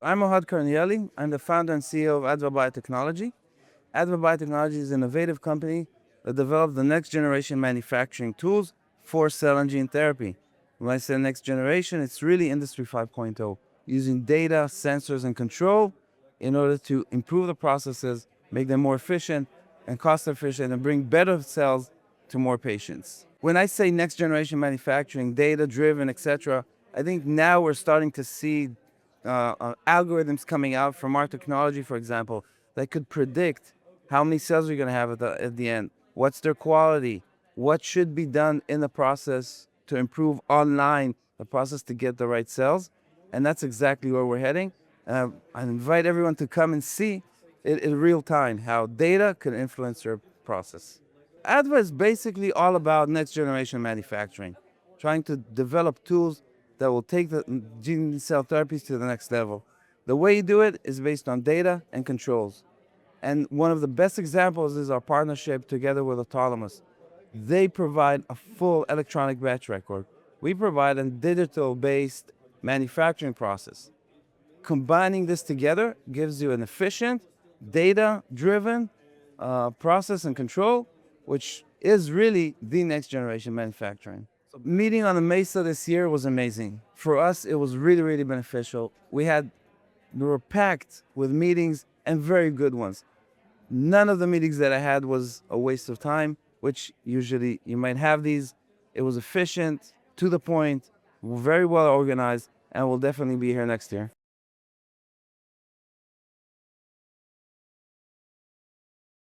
I'm Ohad Karnieli. I'm the founder and CEO of ADVA Biotechnology. ADVA Biotechnology is an innovative company that developed the next generation manufacturing tools for cell and gene therapy. When I say next generation, it's really Industry 5.0, using data, sensors, and control in order to improve the processes, make them more efficient and cost efficient, and bring better cells to more patients. When I say next generation manufacturing, data driven, etc., I think now we're starting to see algorithms coming out from our technology, for example, that could predict how many cells you're going to have at the end, what's their quality, what should be done in the process to improve online the process to get the right cells. And that's exactly where we're heading. I invite everyone to come and see it in real time how data can influence your process. ADVA is basically all about next generation manufacturing, trying to develop tools that will take the gene cell therapies to the next level. The way you do it is based on data and controls. And one of the best examples is our partnership together with Autolomous. They provide a full electronic batch record. We provide a digital-based manufacturing process. Combining this together gives you an efficient, data-driven process and control, which is really the next generation manufacturing. So meeting on the Mesa this year was amazing. For us, it was really, really beneficial. We were packed with meetings and very good ones. None of the meetings that I had was a waste of time, which usually you might have these. It was efficient, to the point, very well organized, and we'll definitely be here next year.